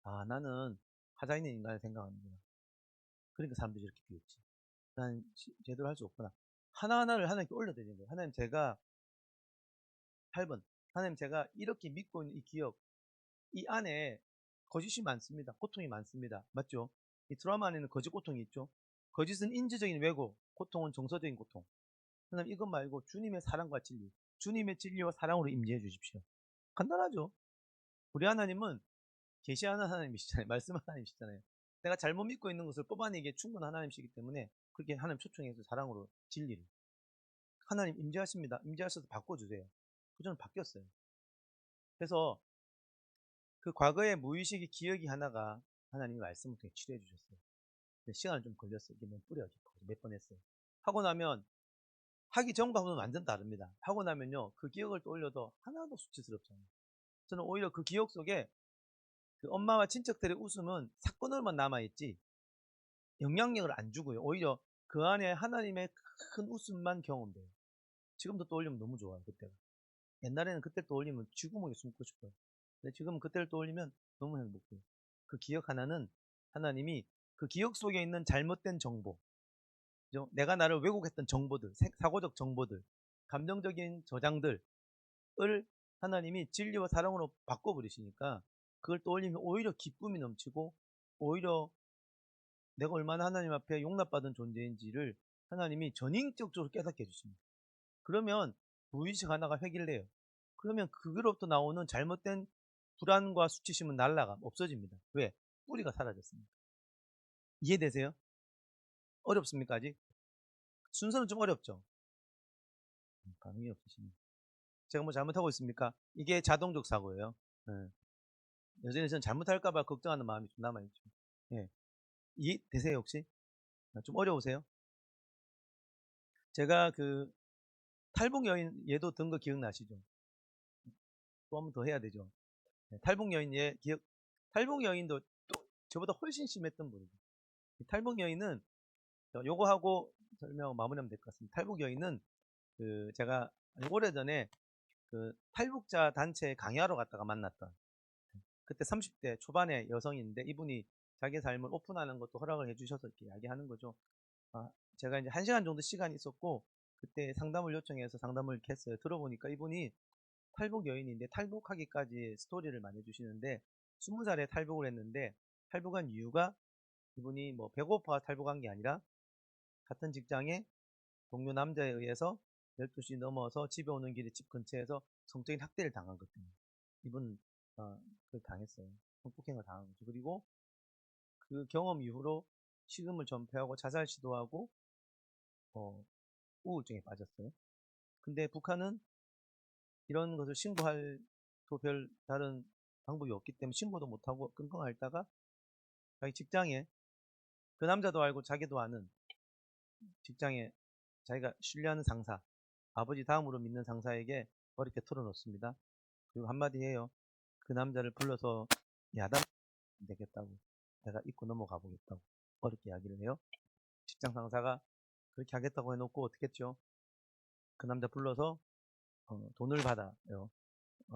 아, 나는 하자 있는 인간을 생각하는구나. 그러니까 사람들이 이렇게 비웃지. 난 제대로 할 수 없구나. 하나하나를 하나님께 올려드리는 거예요. 하나님 제가 8번. 하나님 제가 이렇게 믿고 있는 이 기억, 이 안에 거짓이 많습니다. 고통이 많습니다. 맞죠? 이 드라마 안에는 거짓 고통이 있죠. 거짓은 인지적인 왜곡, 고통은 정서적인 고통. 하나님 이것 말고 주님의 사랑과 진리, 주님의 진리와 사랑으로 임재해 주십시오. 간단하죠? 우리 하나님은 계시하는 하나님이시잖아요. 말씀하는 하나님이시잖아요. 내가 잘못 믿고 있는 것을 뽑아내기에 충분한 하나님이시기 때문에 그렇게 하나님 초청해서 사랑으로 진리를. 하나님 임재하십니다. 임재하셔서 바꿔주세요. 저는 바뀌었어요. 그래서 그 과거의 무의식의 기억이 하나가 하나님이 말씀을 통해 치료해 주셨어요. 시간은 좀 걸렸어요. 이게 너무 뿌려 깊어. 몇 번 했어요. 하고 나면 하기 전과 후는 완전 다릅니다. 하고 나면요. 그 기억을 떠올려도 하나도 수치스럽잖아요. 저는 오히려 그 기억 속에 그 엄마와 친척들의 웃음은 사건으로만 남아있지 영향력을 안 주고요. 오히려 그 안에 하나님의 큰 웃음만 경험돼요. 지금도 떠올리면 너무 좋아요. 그때가. 옛날에는 그때 떠올리면 쥐구멍에 숨고 싶어요. 근데 지금은 그때를 떠올리면 너무 행복해요. 그 기억 하나는 하나님이 그 기억 속에 있는 잘못된 정보, 그죠? 내가 나를 왜곡했던 정보들, 사고적 정보들, 감정적인 저장들을 하나님이 진리와 사랑으로 바꿔버리시니까 그걸 떠올리면 오히려 기쁨이 넘치고 오히려 내가 얼마나 하나님 앞에 용납받은 존재인지를 하나님이 전인격적으로 깨닫게 해주십니다. 그러면 무의식 하나가 획일 내요. 그러면 그로부터 나오는 잘못된 불안과 수치심은 날라가 없어집니다. 왜? 뿌리가 사라졌습니다. 이해되세요? 어렵습니까 아직? 순서는 좀 어렵죠? 반응이 없으시네. 제가 뭐 잘못하고 있습니까? 이게 자동적 사고예요. 네. 여전히 저는 잘못할까봐 걱정하는 마음이 좀 남아있죠. 예. 이해되세요 혹시? 좀 어려우세요? 제가 그 탈북 여인 얘도 든 거 기억나시죠? 또 한 번 더 해야 되죠. 네, 탈북 여인 얘 기억, 탈북 여인도 또 저보다 훨씬 심했던 분이죠. 탈북 여인은 요거 하고 설명 마무리하면 될 것 같습니다. 탈북 여인은 그 제가 오래전에 그 탈북자 단체 강의하러 갔다가 만났던 그때 30대 초반의 여성인데 이분이 자기 삶을 오픈하는 것도 허락을 해주셔서 이렇게 이야기하는 거죠. 아, 제가 이제 1시간 정도 시간이 있었고 그때 상담을 요청해서 상담을 이렇게 했어요. 들어보니까 이분이 탈북 여인인데 탈북하기까지 스토리를 많이 해주시는데 20살에 탈북을 했는데 탈북한 이유가 이분이 뭐 배고파 탈북한 게 아니라 같은 직장에 동료 남자에 의해서 12시 넘어서 집에 오는 길에 집 근처에서 성적인 학대를 당한 것 때문에 이분 그걸 당했어요. 성폭행을 당한 거죠. 그리고 그 경험 이후로 식음을 전폐하고 자살 시도하고 우울증에 빠졌어요. 근데 북한은 이런 것을 신고할 또 별 다른 방법이 없기 때문에 신고도 못하고 끙끙 앓다가 자기 직장에 그 남자도 알고 자기도 아는 직장에 자기가 신뢰하는 상사, 아버지 다음으로 믿는 상사에게 어렵게 털어놓습니다. 그리고 한마디 해요. 그 남자를 불러서 야단 안 되겠다고. 내가 잊고 넘어가 보겠다고. 어렵게 이야기를 해요. 직장 상사가 그렇게 하겠다고 해놓고 어떻게 했죠? 그 남자 불러서 돈을 받아요.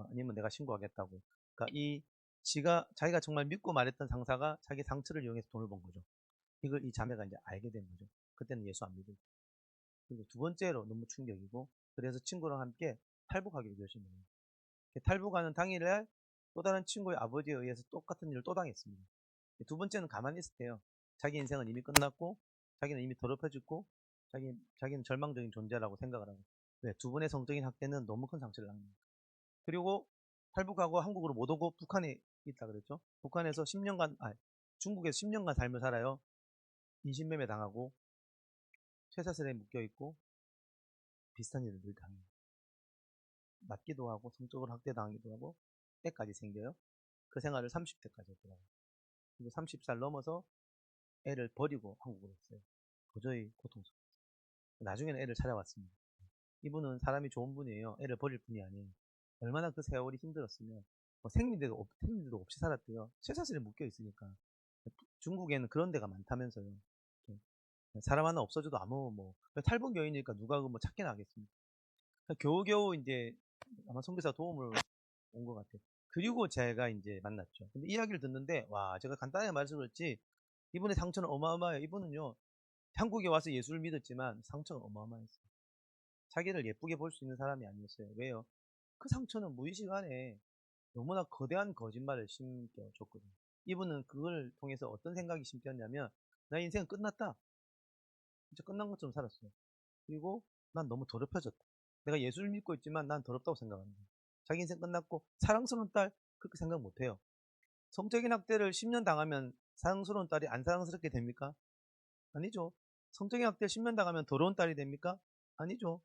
아니면 내가 신고하겠다고. 그러니까 자기가 정말 믿고 말했던 상사가 자기 상처를 이용해서 돈을 번 거죠. 이걸 이 자매가 이제 알게 된 거죠. 그때는 예수 안 믿을 때. 그리고 두 번째로 너무 충격이고, 그래서 친구랑 함께 탈북하기로 결심해요. 탈북하는 당일날 또 다른 친구의 아버지에 의해서 똑같은 일을 또 당했습니다. 두 번째는 가만히 있을 때요. 자기 인생은 이미 끝났고, 자기는 이미 더럽혀 죽고, 자기는 절망적인 존재라고 생각을 하고. 왜? 두 번의 성적인 학대는 너무 큰 상처를 낳습니다. 그리고 탈북하고 한국으로 못 오고 북한에 있다 그랬죠. 북한에서 10년간, 중국에서 10년간 삶을 살아요. 인신매매 당하고, 쇠사슬에 묶여있고, 비슷한 일을 늘 당해요. 맞기도 하고, 성적으로 학대당하기도 하고, 때까지 생겨요. 그 생활을 30대까지 했더라고요. 그리고 30살 넘어서 애를 버리고 한국으로 왔어요. 도저히 고통스러웠어요. 나중에는 애를 찾아왔습니다. 이분은 사람이 좋은 분이에요. 애를 버릴 분이 아니에요. 얼마나 그 세월이 힘들었으면 생리대도 없이 살았대요. 쇠사슬에 묶여 있으니까. 중국에는 그런 데가 많다면서요. 사람 하나 없어져도 탈북 여인이니까 누가 뭐 찾긴 하겠습니까? 겨우겨우 이제 아마 선교사 도움을 온 것 같아요. 그리고 제가 이제 만났죠. 근데 이야기를 듣는데 와, 제가 간단하게 말씀드렸지 이분의 상처는 어마어마해요. 이분은요, 한국에 와서 예수를 믿었지만 상처가 어마어마했어요. 자기를 예쁘게 볼 수 있는 사람이 아니었어요. 왜요? 그 상처는 무의식안에 너무나 거대한 거짓말을 심겨줬거든요. 이분은 그걸 통해서 어떤 생각이 심겼냐면 나 인생은 끝났다. 진짜 끝난 것처럼 살았어요. 그리고 난 너무 더럽혀졌다. 내가 예수를 믿고 있지만 난 더럽다고 생각합니다. 자기 인생 끝났고 사랑스러운 딸 그렇게 생각 못해요. 성적인 학대를 10년 당하면 사랑스러운 딸이 안 사랑스럽게 됩니까? 아니죠. 성적인 학대를 10년 당하면 더러운 딸이 됩니까? 아니죠.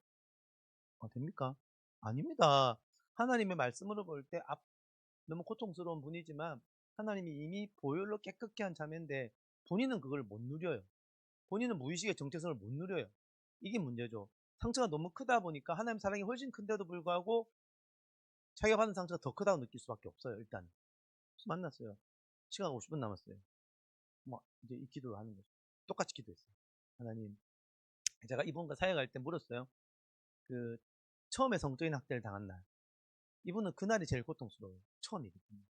됩니까? 아닙니다. 하나님의 말씀으로 볼 때 너무 고통스러운 분이지만 하나님이 이미 보혈로 깨끗게 한 자매인데 본인은 그걸 못 누려요. 본인은 무의식의 정체성을 못 누려요. 이게 문제죠. 상처가 너무 크다 보니까 하나님 사랑이 훨씬 큰데도 불구하고 자기가 받은 상처가 더 크다고 느낄 수밖에 없어요. 일단 만났어요. 시간 50분 남았어요. 이제 이 기도를 하는 거죠. 똑같이 기도했어요. 하나님, 제가 이분과 사역할 때 물었어요. 처음에 성적인 학대를 당한 날. 이분은 그날이 제일 고통스러워요. 처음이거든요.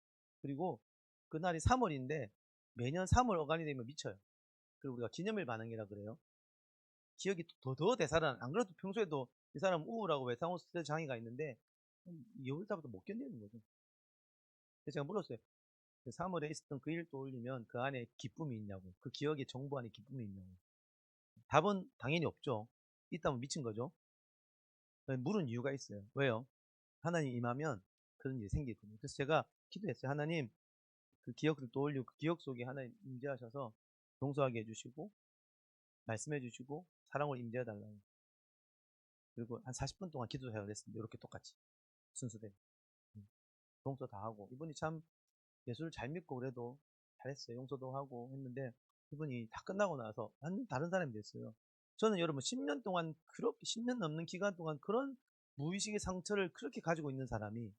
그리고 그날이 3월인데 매년 3월 어간이 되면 미쳐요. 그리고 우리가 기념일 반응이라 그래요. 기억이 더 되살아나. 안 그래도 평소에도 이 사람 우울하고 외상후 스트레스 장애가 있는데 2월달부터 못 견디는 거죠. 그래서 제가 물었어요. 3월에 있었던 그 일 떠올리면 그 안에 기쁨이 있냐고. 그 기억의 정보 안에 기쁨이 있냐고. 답은 당연히 없죠. 있다면 미친 거죠. 물은 이유가 있어요. 왜요? 하나님 임하면 그런 일이 생기거든요. 그래서 제가 기도했어요. 하나님, 그 기억을 떠올리고 그 기억 속에 하나님 임재하셔서 용서하게 해주시고 말씀해 주시고 사랑으로 임재해 달라고. 그리고 한 40분 동안 기도 사역을 했습니다. 이렇게 똑같이 순서대로 용서 다 하고 이분이 참 예수를 잘 믿고 그래도 잘했어요. 용서도 하고 했는데 이분이 다 끝나고 나서 완전 다른 사람이 됐어요. 저는 여러분 10년 동안 그렇게 10년 넘는 기간 동안 그런 무의식의 상처를 그렇게 가지고 있는 사람이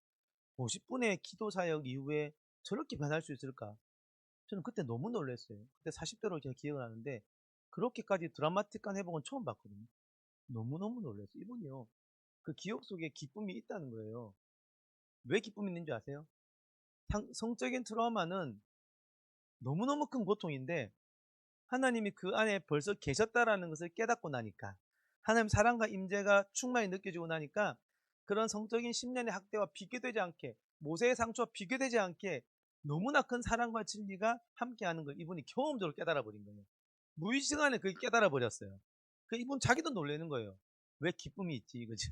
50분의 기도 사역 이후에 저렇게 변할 수 있을까? 저는 그때 너무 놀랐어요. 그때 40대로 제가 기억을 하는데 그렇게까지 드라마틱한 회복은 처음 봤거든요. 너무너무 놀랐어요. 이분이요. 그 기억 속에 기쁨이 있다는 거예요. 왜 기쁨이 있는지 아세요? 성적인 트라우마는 너무너무 큰 고통인데 하나님이 그 안에 벌써 계셨다라는 것을 깨닫고 나니까 하나님 사랑과 임재가 충만히 느껴지고 나니까 그런 성적인 10년의 학대와 비교되지 않게 모세의 상처와 비교되지 않게 너무나 큰 사랑과 진리가 함께하는 걸 이분이 경험적으로 깨달아 버린 거예요. 무의식 안에 그게 깨달아 버렸어요. 그 이분 자기도 놀라는 거예요. 왜 기쁨이 있지 이거지.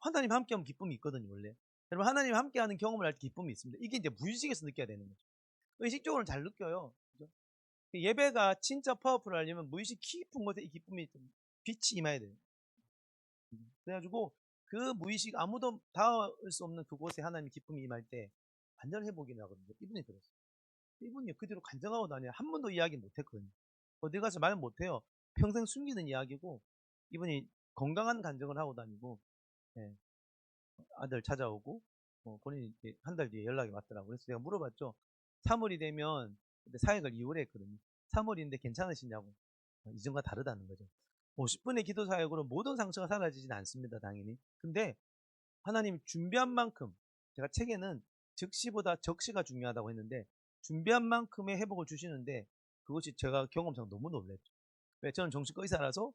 하나님 함께하면 기쁨이 있거든요 원래. 여러분 하나님 함께하는 경험을 할 때 기쁨이 있습니다. 이게 이제 무의식에서 느껴야 되는 거죠. 의식적으로는 잘 느껴요. 그죠? 예배가 진짜 파워풀하려면 무의식 깊은 곳에 이 기쁨이 좀 빛이 임해야 돼요. 그래가지고 그 무의식 아무도 닿을 수 없는 그곳에 하나님의 기쁨이 임할 때 완전 회복이 나거든요. 이분이 그랬어요. 이분이 그 뒤로 간증하고 다녀요. 한 번도 이야기 못했거든요. 어디 가서 말 못해요. 평생 숨기는 이야기고 이분이 건강한 간증을 하고 다니고, 예, 아들 찾아오고 본인이 한 달 뒤에 연락이 왔더라고요. 그래서 제가 물어봤죠. 3월이 되면 그때 사역을 2월에 했거든요. 3월인데 괜찮으시냐고. 이전과 다르다는 거죠. 50분의 기도 사역으로 모든 상처가 사라지진 않습니다. 당연히. 근데 하나님이 준비한 만큼, 제가 책에는 즉시보다 적시가 중요하다고 했는데 준비한 만큼의 회복을 주시는데 그것이 제가 경험상 너무 놀랐죠. 왜? 저는 정신과 의사라서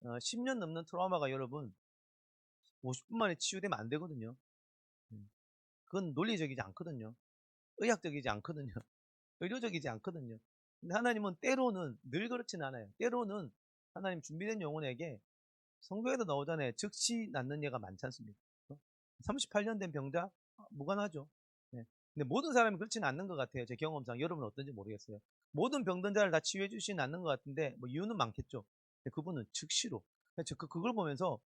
10년 넘는 트라우마가 여러분 50분 만에 치유되면 안 되거든요. 그건 논리적이지 않거든요. 의학적이지 않거든요. 의료적이지 않거든요. 근데 하나님은 때로는, 늘 그렇지는 않아요. 때로는 하나님 준비된 영혼에게, 성경에도 나오잖아요. 즉시 낫는 예가 많지 않습니까? 38년 된 병자 무관하죠. 네. 근데 모든 사람이 그렇지는 않는 것 같아요. 제 경험상. 여러분은 어떤지 모르겠어요. 모든 병든 자를 다 치유해 주시진 않는 것 같은데 뭐 이유는 많겠죠. 근데 그분은 즉시로. 그래서 그걸 보면서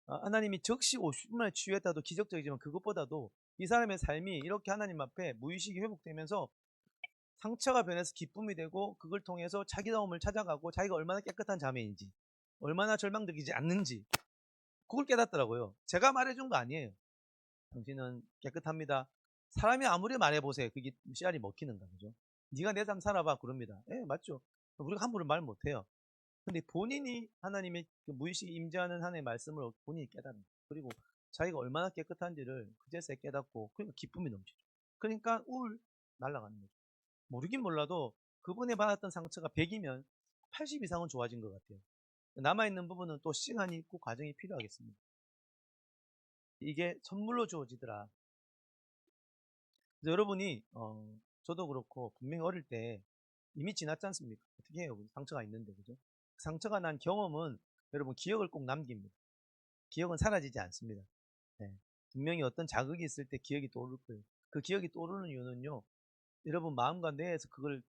하나님이 즉시 50분 만에 치유했다도 기적적이지만 그것보다도 이 사람의 삶이 이렇게 하나님 앞에 무의식이 회복되면서 상처가 변해서 기쁨이 되고 그걸 통해서 자기다움을 찾아가고 자기가 얼마나 깨끗한 자매인지, 얼마나 절망적이지 않는지 그걸 깨닫더라고요. 제가 말해준 거 아니에요. 당신은 깨끗합니다. 사람이 아무리 말해보세요. 그게 씨알이 먹히는가, 그죠? 네가 내 삶 살아봐. 그럽니다. 예, 맞죠. 우리가 함부로 말 못해요. 근데 본인이 하나님의 그 무의식 임재하는 하나님의 말씀을 본인이 깨닫는, 그리고 자기가 얼마나 깨끗한지를 그제서야 깨닫고, 그러니까 기쁨이 넘치죠. 그러니까 날아가는 거죠. 모르긴 몰라도 그분이 받았던 상처가 100이면 80 이상은 좋아진 것 같아요. 남아있는 부분은 또 시간이 있고 과정이 필요하겠습니다. 이게 선물로 주어지더라. 그래서 여러분이 저도 그렇고 분명히 어릴 때 이미 지났지 않습니까? 어떻게 해요? 상처가 있는데, 그죠? 상처가 난 경험은 여러분 기억을 꼭 남깁니다. 기억은 사라지지 않습니다. 네. 분명히 어떤 자극이 있을 때 기억이 떠오를 거예요. 그 기억이 떠오르는 이유는요, 여러분 마음과 뇌에서 그걸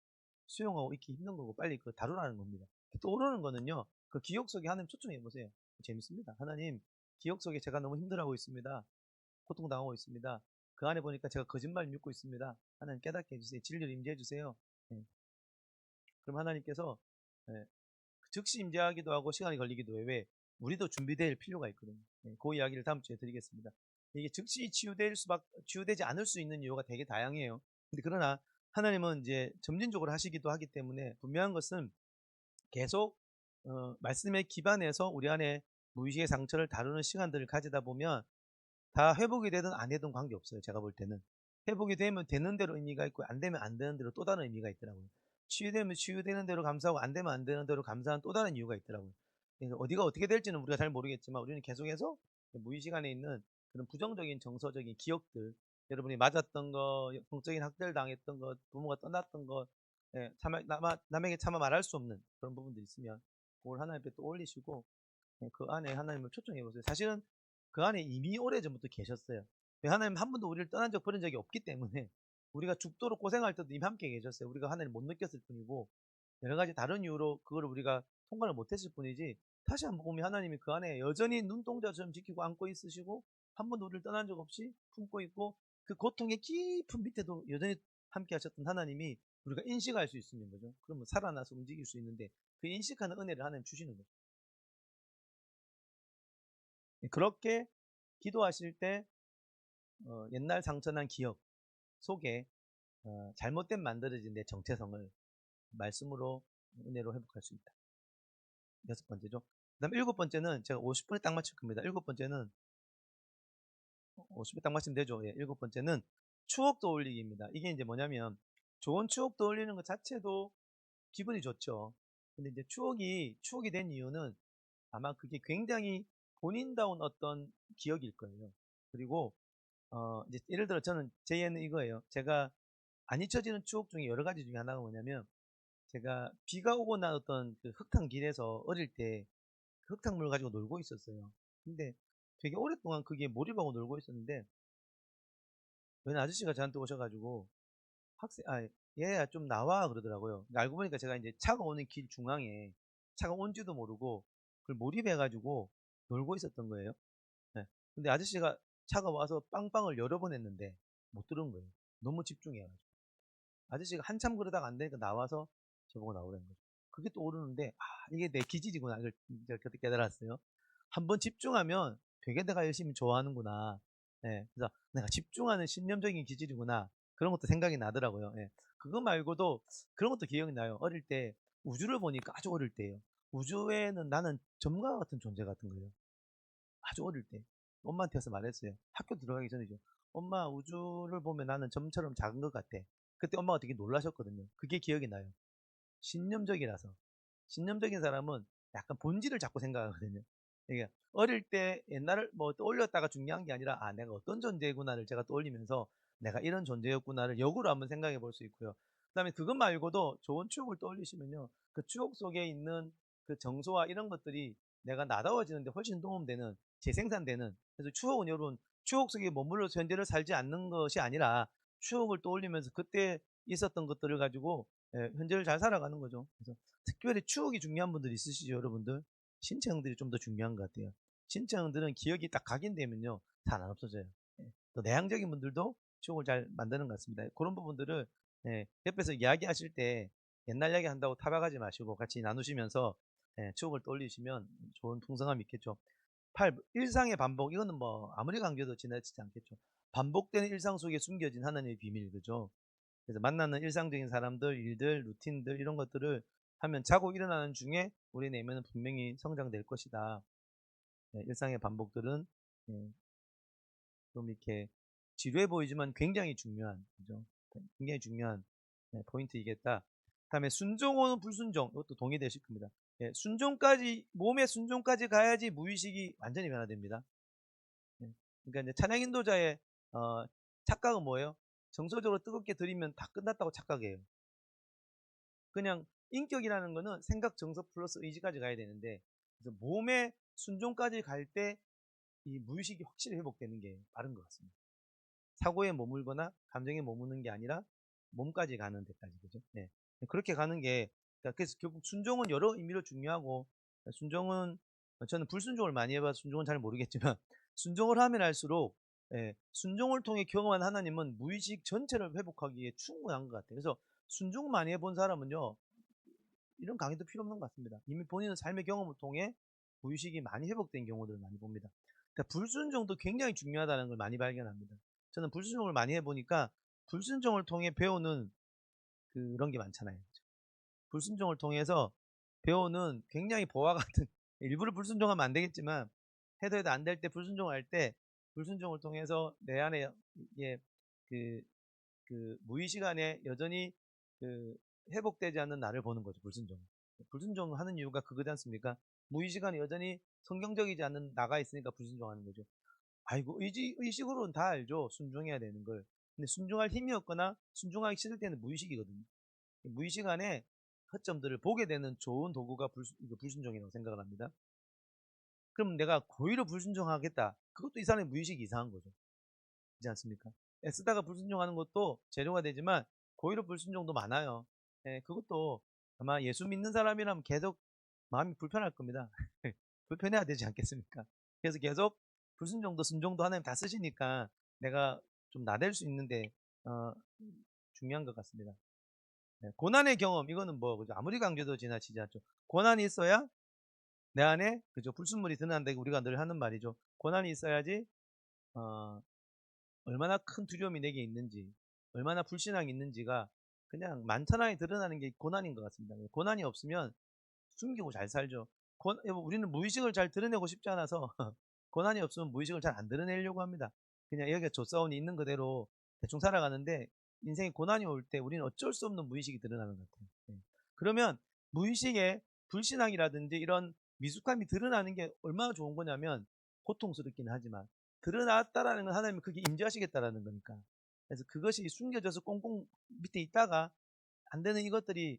수용하고 있기 힘든 거고 빨리 그 다루라는 겁니다. 떠오르는 거는요, 그 기억 속에 하나님 초청해 보세요. 재밌습니다. 하나님, 기억 속에 제가 너무 힘들어하고 있습니다. 고통당하고 있습니다. 그 안에 보니까 제가 거짓말 믿고 있습니다. 하나님 깨닫게 해주세요. 진리를 임재해 주세요. 예. 그럼 하나님께서 예, 즉시 임재하기도 하고 시간이 걸리기도 해요. 왜? 우리도 준비될 필요가 있거든요. 예, 그 이야기를 다음 주에 드리겠습니다. 이게 즉시 치유되지 않을 수 있는 이유가 되게 다양해요. 근데 그러나 하나님은 이제 점진적으로 하시기도 하기 때문에 분명한 것은 계속 말씀에 기반해서 우리 안에 무의식의 상처를 다루는 시간들을 가지다 보면 다 회복이 되든 안 되든 관계없어요. 제가 볼 때는. 회복이 되면 되는 대로 의미가 있고 안 되면 안 되는 대로 또 다른 의미가 있더라고요. 치유되면 치유되는 대로 감사하고 안 되면 안 되는 대로 감사한 또 다른 이유가 있더라고요. 그래서 어디가 어떻게 될지는 우리가 잘 모르겠지만 우리는 계속해서 무의식 안에 있는 그런 부정적인 정서적인 기억들, 여러분이 맞았던 거, 성적인 학대를 당했던 것, 부모가 떠났던 것, 예, 남에게 차마 말할 수 없는 그런 부분들이 있으면 그걸 하나님 앞에 또 올리시고 그 안에 하나님을 초청해 보세요. 사실은 그 안에 이미 오래전부터 계셨어요. 하나님 한 번도 우리를 떠난 적 버린 적이 없기 때문에 우리가 죽도록 고생할 때도 이미 함께 계셨어요. 우리가 하나님 못 느꼈을 뿐이고 여러 가지 다른 이유로 그걸 우리가 통과를 못했을 뿐이지, 다시 한번 보면 하나님이 그 안에 여전히 눈동자처럼 지키고 안고 있으시고 한 번도 우리를 떠난 적 없이 품고 있고 그 고통의 깊은 밑에도 여전히 함께 하셨던 하나님이 우리가 인식할 수 있는 거죠. 그러면 살아나서 움직일 수 있는데 그 인식하는 은혜를 하나님 주시는 거죠. 그렇게 기도하실 때 옛날 상처난 기억 속에 잘못된 만들어진 내 정체성을 말씀으로 은혜로 회복할 수 있다. 6번째죠. 그 다음 7번째는 제가 50분에 딱 맞출 겁니다. 7번째는 50분에 딱 맞추면 되죠. 예, 7번째는 추억 떠올리기입니다. 이게 이제 뭐냐면 좋은 추억 떠올리는 것 자체도 기분이 좋죠. 근데 이제 추억이 된 이유는 아마 그게 굉장히 본인다운 어떤 기억일 거예요. 그리고 이제 예를 들어 저는 제 예는 이거예요. 제가 안 잊혀지는 추억 중에 여러 가지 중에 하나가 뭐냐면 제가 비가 오고 난 어떤 그 흙탕길에서 어릴 때 그 흙탕물 가지고 놀고 있었어요. 근데 되게 오랫동안 그게 몰입하고 놀고 있었는데 어느 아저씨가 저한테 오셔가지고 학생, 얘야 좀 나와 그러더라고요. 근데 알고 보니까 제가 이제 차가 오는 길 중앙에 차가 온지도 모르고 그걸 몰입해가지고 놀고 있었던 거예요. 네. 근데 아저씨가 차가 와서 빵빵을 여러 번 했는데 못 들은 거예요. 너무 집중해가지고. 아저씨가 한참 그러다가 안 되니까 나와서 저보고 나오라는 거죠. 그게 또 오르는데, 이게 내 기질이구나. 이걸 이제 그때 깨달았어요. 한번 집중하면 되게 내가 열심히 좋아하는구나. 예, 그래서 내가 집중하는 신념적인 기질이구나. 그런 것도 생각이 나더라고요. 예. 그거 말고도 그런 것도 기억이 나요. 어릴 때 우주를 보니까 아주 어릴 때예요. 우주에는 나는 점과 같은 존재 같은 거예요. 아주 어릴 때. 엄마한테 와서 말했어요. 학교 들어가기 전이죠. 엄마, 우주를 보면 나는 점처럼 작은 것 같아. 그때 엄마가 되게 놀라셨거든요. 그게 기억이 나요. 신념적이라서. 신념적인 사람은 약간 본질을 자꾸 생각하거든요. 이게 어릴 때 옛날을 뭐 떠올렸다가 중요한 게 아니라, 내가 어떤 존재구나를 제가 떠올리면서 내가 이런 존재였구나를 역으로 한번 생각해 볼 수 있고요. 그다음에 그것 말고도 좋은 추억을 떠올리시면요. 그 추억 속에 있는 그 정서와 이런 것들이 내가 나다워지는데 훨씬 도움되는, 재생산되는. 그래서 추억은 여러분, 추억 속에 머물러서 현재를 살지 않는 것이 아니라 추억을 떠올리면서 그때 있었던 것들을 가지고 현재를 잘 살아가는 거죠. 그래서 특별히 추억이 중요한 분들 있으시죠, 여러분들? 신체형들이 좀 더 중요한 것 같아요. 신체형들은 기억이 딱 각인되면요, 잘 안 없어져요. 또 내향적인 분들도 추억을 잘 만드는 것 같습니다. 그런 부분들을 옆에서 이야기하실 때 옛날 이야기 한다고 타박하지 마시고 같이 나누시면서 추억을 떠올리시면 좋은 풍성함이 있겠죠. 8. 일상의 반복. 이거는 뭐 아무리 강조해도 지나치지 않겠죠. 반복되는 일상 속에 숨겨진 하나님의 비밀, 그죠? 그래서 만나는 일상적인 사람들, 일들, 루틴들 이런 것들을 하면 자고 일어나는 중에 우리 내면은 분명히 성장될 것이다. 일상의 반복들은 예, 좀 이렇게 지루해 보이지만 굉장히 중요한, 그죠? 굉장히 중요한 포인트이겠다. 그다음에 순종은 불순종, 이것도 동의되실 겁니다. 순종까지, 몸의 순종까지 가야지 무의식이 완전히 변화됩니다. 그러니까 이제 찬양 인도자의 어, 착각은 뭐예요? 정서적으로 뜨겁게 드리면 다 끝났다고 착각해요. 그냥 인격이라는 거는 생각, 정서 플러스 의지까지 가야 되는데, 그래서 몸의 순종까지 갈 때 이 무의식이 확실히 회복되는 게 빠른 것 같습니다. 사고에 머물거나 감정에 머무는 게 아니라 몸까지 가는 데까지, 그죠? 네. 그렇게 가는 게, 그러니까 그래서 결국 순종은 여러 의미로 중요하고, 순종은, 저는 불순종을 많이 해봐서 순종은 잘 모르겠지만, 순종을 하면 할수록, 순종을 통해 경험한 하나님은 무의식 전체를 회복하기에 충분한 것 같아요. 그래서 순종 많이 해본 사람은요, 이런 강의도 필요 없는 것 같습니다. 이미 본인은 삶의 경험을 통해 무의식이 많이 회복된 경우들을 많이 봅니다. 그러니까 불순종도 굉장히 중요하다는 걸 많이 발견합니다. 저는 불순종을 많이 해보니까 불순종을 통해 배우는 그런 게 많잖아요. 불순종을 통해서 배우는 굉장히 보화 같은, 일부러 불순종하면 안 되겠지만 해도 안 될 때 불순종할 때 불순종을 통해서 내 안에 이게 그, 그 무의식 안에 여전히 그 회복되지 않는 나를 보는 거죠. 불순종. 불순종하는 이유가 그거지 않습니까? 무의식 안에 여전히 성경적이지 않는 나가 있으니까 불순종하는 거죠. 아이고, 의식으로는 다 알죠. 순종해야 되는 걸. 근데 순종할 힘이 없거나 순종하기 싫을 때는 무의식이거든요. 무의식 안에 허점들을 보게 되는 좋은 도구가 불순종이라고 생각을 합니다. 그럼 내가 고의로 불순종하겠다. 그것도 이 사람의 무의식이 이상한 거죠. 그렇지 않습니까? 애쓰다가 불순종하는 것도 재료가 되지만 고의로 불순종도 많아요. 그것도 아마 예수 믿는 사람이라면 계속 마음이 불편할 겁니다. 불편해야 되지 않겠습니까? 그래서 계속 불순종도 순종도 하나님 다 쓰시니까 내가 좀 나댈 수 있는데 어, 중요한 것 같습니다. 고난의 경험, 이거는 뭐 그죠? 아무리 강조도 지나치지 않죠. 고난이 있어야 내 안에 그죠? 불순물이 드러난다고 우리가 늘 하는 말이죠. 고난이 있어야지 어, 얼마나 큰 두려움이 내게 있는지, 얼마나 불신앙이 있는지가 그냥 만천하에 드러나는 게 고난인 것 같습니다. 고난이 없으면 숨기고 잘 살죠. 우리는 무의식을 잘 드러내고 싶지 않아서 고난이 없으면 무의식을 잘 안 드러내려고 합니다. 그냥 여기가 조사원이 있는 그대로 대충 살아가는데, 인생에 고난이 올 때 우리는 어쩔 수 없는 무의식이 드러나는 것 같아요. 그러면 무의식에 불신앙이라든지 이런 미숙함이 드러나는 게 얼마나 좋은 거냐면, 고통스럽긴 하지만 드러났다라는 건 하나님은 그게 임재하시겠다라는 거니까. 그래서 그것이 숨겨져서 꽁꽁 밑에 있다가 안 되는 이것들이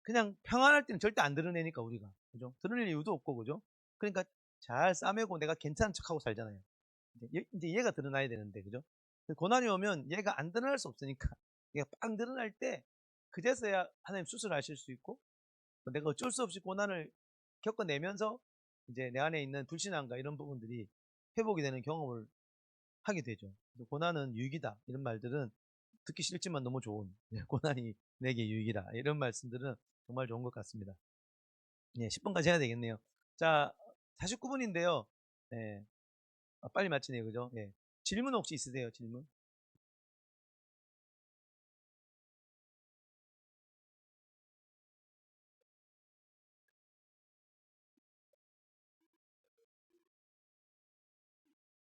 그냥 평안할 때는 절대 안 드러내니까 우리가, 그죠? 드러낼 이유도 없고, 그죠? 그러니까 잘 싸매고 내가 괜찮은 척하고 살잖아요. 이제 얘가 드러나야 되는데, 그죠? 고난이 오면 얘가 안 드러날 수 없으니까 이게 빵 늘어날 때 그제서야 하나님 수술하실 수 있고 내가 어쩔 수 없이 고난을 겪어내면서 이제 내 안에 있는 불신앙과 이런 부분들이 회복이 되는 경험을 하게 되죠. 고난은 유익이다 이런 말들은 듣기 싫지만 너무 좋은 고난이 내게 유익이다 이런 말씀들은 정말 좋은 것 같습니다. 예, 10분까지 해야 되겠네요. 자, 49분인데요. 예, 빨리 마치네요, 그죠? 예. 질문 혹시 있으세요? 질문?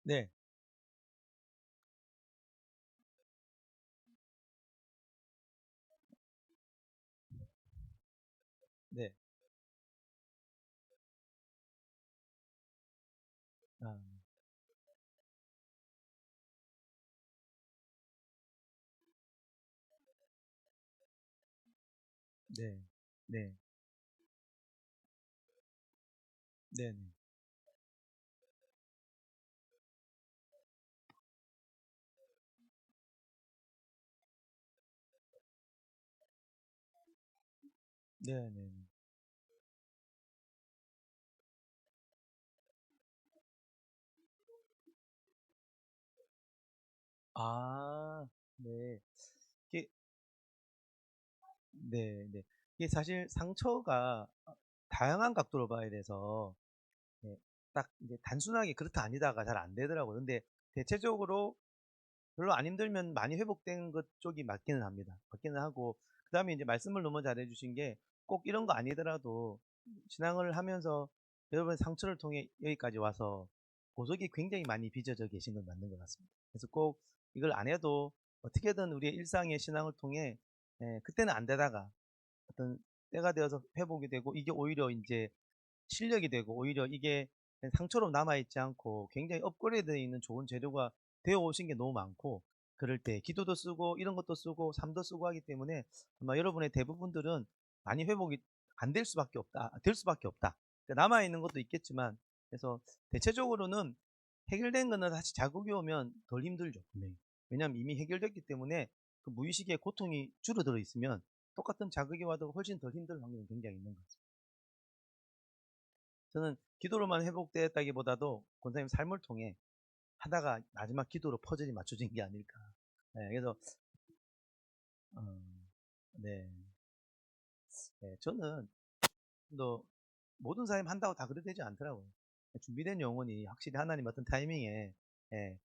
네, 네, 아, 네, 네, 네, 네, 네, 네. 아, 네. 이게, 네, 네. 이게 사실 상처가 다양한 각도로 봐야 돼서, 네, 딱 이제 단순하게 그렇다 아니다가 잘 안 되더라고요. 근데 대체적으로 별로 안 힘들면 많이 회복된 것 쪽이 맞기는 합니다. 맞기는 하고, 그 다음에 이제 말씀을 너무 잘해주신 게 꼭 이런 거 아니더라도 신앙을 하면서 여러분 상처를 통해 여기까지 와서 보석이 굉장히 많이 빚어져 계신 건 맞는 것 같습니다. 그래서 꼭 이걸 안 해도 어떻게든 우리의 일상의 신앙을 통해 그때는 안 되다가 어떤 때가 되어서 회복이 되고 이게 오히려 이제 실력이 되고 오히려 이게 상처로 남아있지 않고 굉장히 업그레이드 되어 있는 좋은 재료가 되어 오신 게 너무 많고 그럴 때 기도도 쓰고 이런 것도 쓰고 삶도 쓰고 하기 때문에 아마 여러분의 대부분들은 많이 회복이 안 될 수밖에 없다. 될 수밖에 없다. 그러니까 남아있는 것도 있겠지만 그래서 대체적으로는 해결된 거는 사실 자극이 오면 덜 힘들죠. 분명히. 왜냐하면 이미 해결됐기 때문에 그 무의식의 고통이 줄어들어 있으면 똑같은 자극이 와도 훨씬 덜 힘들 확률은 굉장히 있는 것 같습니다. 저는 기도로만 회복되었다기보다도 권사님 삶을 통해 하다가 마지막 기도로 퍼즐이 맞춰진 게 아닐까. 네, 그래서 어, 네, 네, 저는 또 모든 사람이 한다고 다 그래 되지 않더라고요. 준비된 영혼이 확실히 하나님 어떤 타이밍에 예,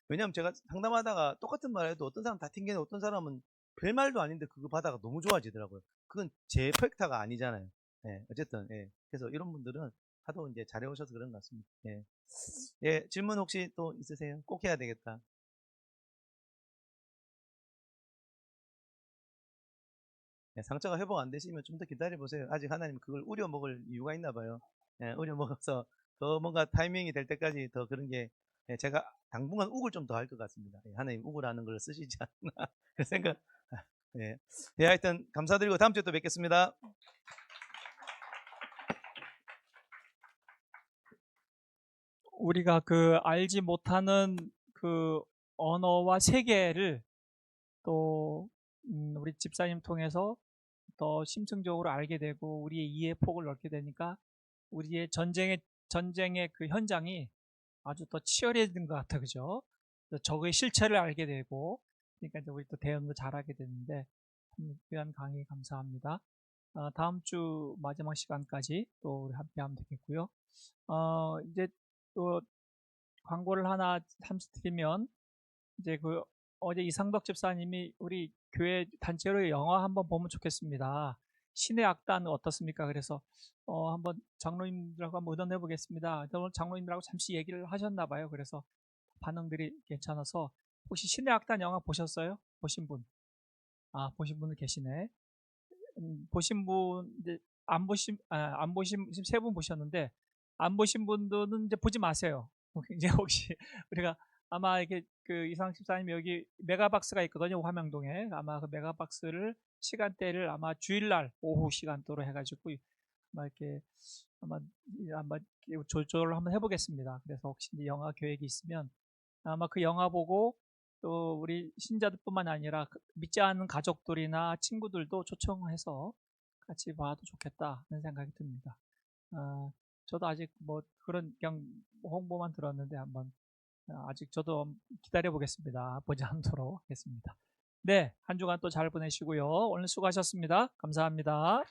왜냐하면 제가 상담하다가 똑같은 말해도 어떤 사람 다 튕기는 어떤 사람은 별 말도 아닌데 그거 받아가 너무 좋아지더라고요. 그건 제 팩타가 아니잖아요. 예, 어쨌든 예, 그래서 이런 분들은 하도 이제 잘해오셔서 그런 것 같습니다. 예. 예, 질문 혹시 또 있으세요? 꼭 해야 되겠다. 예, 상처가 회복 안 되시면 좀 더 기다려 보세요. 아직 하나님 그걸 우려 먹을 이유가 있나 봐요. 예, 우려 먹어서 더 뭔가 타이밍이 될 때까지 더 그런 게 예, 제가 당분간 욱을 좀 더 할 것 같습니다. 예, 하나님 욱을하는 걸 쓰시지 않나 그 생각. 예. 예, 하여튼 감사드리고 다음 주에 또 뵙겠습니다. 우리가 그 알지 못하는 그 언어와 세계를 또 우리 집사님 통해서 더 심층적으로 알게 되고 우리의 이해 폭을 넓게 되니까 우리의 전쟁의 그 현장이 아주 더 치열해진 것 같아, 그죠? 적의 실체를 알게 되고, 그러니까 이제 우리 또 대응도 잘하게 되는데, 참 귀한 강의 감사합니다. 다음 주 마지막 시간까지 또 우리 함께하면 되겠고요. 이제 또 광고를 하나 잠시 드리면, 이제 그 어제 이상덕 집사님이 우리 교회 단체로 영화 한번 보면 좋겠습니다. 신의 악단 어떻습니까? 그래서 한번 장로님들하고 한번 의논해 보겠습니다. 오늘 장로님들하고 잠시 얘기를 하셨나 봐요. 그래서 반응들이 괜찮아서 혹시 신의 악단 영화 보셨어요? 보신 분? 아, 보신 분들 계시네. 보신 분 이제 안 보신 지금 세 분 보셨는데 안 보신 분들은 이제 보지 마세요. 이제 혹시 우리가 아마 이게 그 이상 집사님 여기 메가박스가 있거든요. 화명동에 아마 그 메가박스를 시간대를 아마 주일날 오후 시간대로 해가지고 아마 이렇게 아마 아마 조절을 한번 해보겠습니다. 그래서 혹시 이제 영화 계획이 있으면 아마 그 영화 보고 또 우리 신자들뿐만 아니라 믿지 않는 가족들이나 친구들도 초청해서 같이 봐도 좋겠다는 생각이 듭니다. 저도 아직 뭐 그런 그냥 홍보만 들었는데 한번 아직 저도 기다려 보겠습니다. 보지 않도록 하겠습니다. 네, 한 주간 또 잘 보내시고요. 오늘 수고하셨습니다. 감사합니다.